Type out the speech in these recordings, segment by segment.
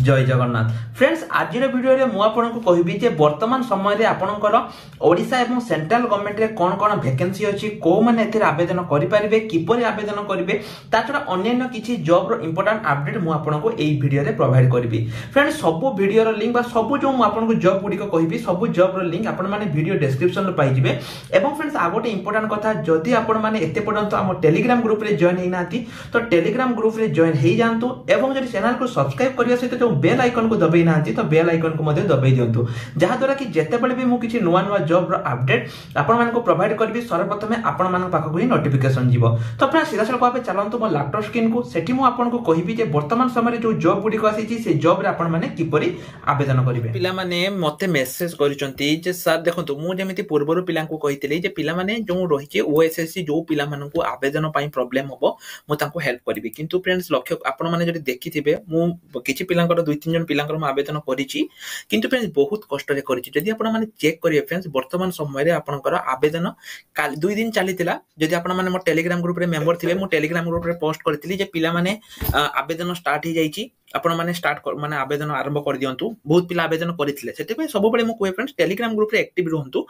जय जगन्नाथ फ्रेंड्स आज वीडियो में आपको कहबी जे वर्तमान समय आपणकर ओडिशा एवं सेंट्रल गवर्नमेंट रे कौन कौन वैकेंसी अच्छी को मैंने एथिर आवेदन करेंगे किपर आवेदन करेंगे छड़ा अन्य किसी जॉब रो इंपोर्टेंट अपडेट मुझे आपको यही वीडियो रे प्रोवाइड करी फ्रेंड्स सब वीडियो लिंक सब जो आपको जॉब गुड़िक कहि सब जॉब लिंक आपण माने वीडियो डिस्क्रिप्शन पाइबे एवं फ्रेंड्स आ गोटे इंपोर्टेंट कथा जदि आपण माने एते पर्यंत हम टेलीग्राम ग्रुप रे जॉइन हेना तो टेलीग्राम ग्रुप रे जॉइन हो जातु एवं जदि चैनल को सब्सक्राइब करने सहित जो बेल आइकन को दबाई ना तो बेल आइकन को दबाई दिंतु जहाँ द्वारा कि जितेबाला भी मुझे किसी नुआ नुआ जॉब अपडेट आपण प्रोवाइड करी सर्वप्रथम आपण मान पाखक ही नोटिफिकेशन जीव तो अपना सीधा सड़क भाव चलतु मो लैपटॉप स्क्रीन को सेठी मु आपको कहबी वर्तमान समय जो जॉब गुड़िक आसी से जॉब रे आपण माने किपरि आवेदन करेंगे पिला माने मते मेसेज करिसंती जे सर देखंतु मु जेमिति पूर्वरु पिला को कहितली जे पिला माने जो रहिचे ओएसएससी जो पिला मानन को आवेदन पई प्रॉब्लम हबो मु तांको हेल्प करबी किंतु फ्रेंड्स लक्ष्य आपण माने जदि देखिथिबे मु किछि पिलांकर 2-3 जन पिलांकर मु आवेदन करिछि किंतु फ्रेंड्स बहुत कष्ट रे करिछि जदि आपण माने चेक करिए फ्रेंड्स वर्तमान समय रे आपनकर आवेदन काल 2 दिन चलीतिला जदि आपण माने मो टेलीग्राम ग्रुप रे मेंबर थिबे मु टेलीग्राम ग्रुप रे पोस्ट करथिली जे पिला माने आवेदन स्टार्ट हो जाइछि आपण माने स्टार्ट माने आवेदन आरंभ कर दियंतु बहुत पिला आवेदन करिथिले सेते पे सब बेले मु कोइ फ्रेंड्स टेलीग्राम ग्रुप रे एक्टिव रहंतु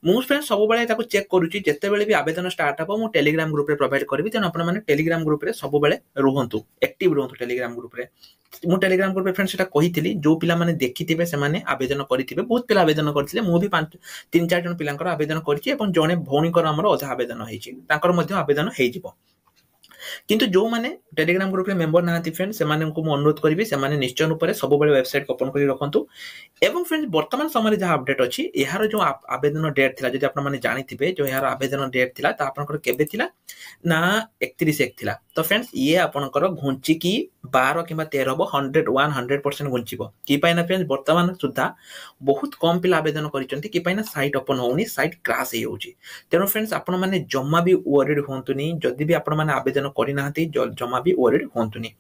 मु फ्रेंड्स सब बेले ताको चेक करूची जते बेले भी आवेदन स्टार्ट हबो मु टेलीग्राम ग्रुप रे प्रोवाइड करबी तेन आपण माने टेलीग्राम ग्रुप रे सब बेले रहंतु एक्टिव रहंतु टेलीग्राम ग्रुप रे मु टेलीग्राम ग्रुप रे फ्रेंड्स सेटा कहिथिली जो पिला माने देखिथिबे से माने आवेदन करिथिबे बहुत पिला आवेदन करथिले मु भी 3-4 जन पिलांकर आवेदन करिछि एवं जने भौणीकर हमर अधा आवेदन होइछि तांकर मध्ये आवेदन हेइ जिवो किंतु जो माने टेलीग्राम ग्रुप रे मेंबर नाहांती फ्रेंड्स से माने को अनुरोध करिवे से माने निश्चय रूप सब बेले वेबसाइट को ओपन करी रखंतु एवं फ्रेंड्स वर्तमान समय जहां अपडेट अछि एहार जो आवेदन डेट थिला जदि आपण माने जानिथिबे जो एहार आवेदन डेट थिला ता आपनकर केबे थिला ना 31 थिला तो फ्रेंड्स ये आपनकर घुंची की 12 किबा 13 हबो 100% घुंचीबो की पाइना फ्रेंड्स वर्तमान सुद्धा बहुत कम पिला आवेदन करिसंती की पाइना साइट ओपन होउनी साइट क्रैश हे होउची तेनो फ्रेंड्स आपण माने जम्मा भी वरीड होंतुनी जदि भी आपण माने आवेदन करि नाहंती जम्मा भी वरीड होंतुनी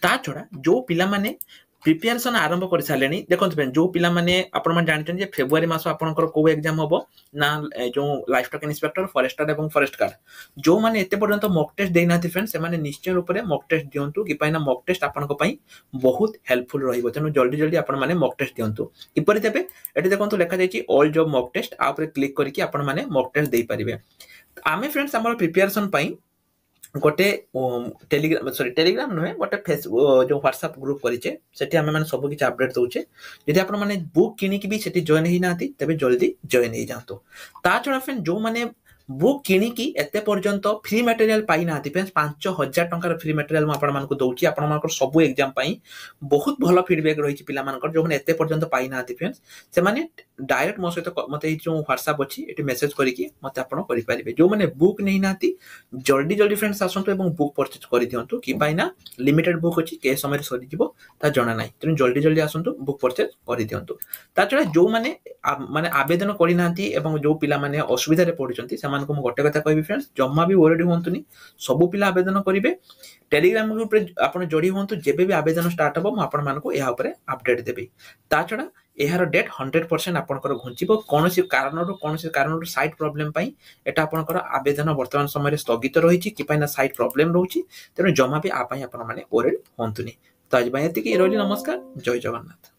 ता छडा जो पिला माने प्रिपरेशन आरंभ कर सारे देखो जो पिला माने आपण माने जानछन जे फेब्रुआरी मास आपनकर को एग्जाम हबो ना जो लाइफस्टॉक इंस्पेक्टर फॉरेस्टर एवं फॉरेस्ट गार्ड जो माने एते पर्यंत मॉक टेस्ट देनाथि फ्रेंड्स से माने निश्चय रूप रे मॉक टेस्ट दियंतु कि पाइना मॉक टेस्ट आपनको पई बहुत हेल्पफुल रहिबो तेनु जल्दी जल्दी आपण माने मॉक टेस्ट दियंतु किपरि देबे एटी देखंतु लेखा जायछि ऑल जॉब मॉक टेस्ट आ ऊपर क्लिक करके आपण माने मॉक टेस्ट देई परिबे आमे फ्रेंड्स हमर प्रिपरेशन पई गोटे टेलीग्राम नुहे गोटे फेसबुक जो व्हाट्सएप ग्रुप करिचे सेठी हमें माने सब किछ अपडेट दउचे यदि आपण माने बुक किनी की भी सेठी जॉइन ही नाती तबे जल्दी जॉइन ही जांतो ता छडा फ्रेंड जो माने बुक किनी की एते पर्यंत फ्री मटेरियल पाई नाती फ्रेंड्स 5000 टंका फ्री मटेरियल म आपण मानको दउची आपण मानको सब एग्जाम पाई बहुत भलो फीडबैक रहिछि पिला मानकर जो माने एते पर्यंत पाई नाती फ्रेंड्स से माने डायरेक्ट मो सहित मते जो व्हाट्सएप अछि एटी मेसेज करिकि मते आपण करि परिबे जो माने बुक नै नाती जल्दी जल्दी फ्रेंड्स आसंतु एवं बुक परचेज करि दियंतु कि पाइना लिमिटेड बुक अछि के समय सरी जिवो ता जणा नै तनु जल्दी जल्दी आसंतु बुक परचेज करि दियंतु ता छडा जो माने माने आवेदन करि नांती एवं जो पिला माने असुविधा रे पडिचंती समान को गोटे कथा कहबी फ्रेंड्स जम्मा भी वरीड होंतुनी सब पिला आवेदन करिवे टेलीग्राम ग्रुप रे आपण जोड़ी होंतु जेबे भी आवेदन स्टार्ट हबो म आपण मानको एहा ऊपर अपडेट देबे ता छडा एहार डेट 100% आपनकर घुंचीबो कोनोसी कारणरो साइट प्रॉब्लम पई एटा आपनकर आवेदन वर्तमान समय रे स्थगित रहिछि कि पाइना साइट प्रॉब्लम रहउछि तेनो जम्मा भी आ पई आपण माने वरीड होंतुनी तो आज बाय एतिकी रोली नमस्कार जय जगन्नाथ।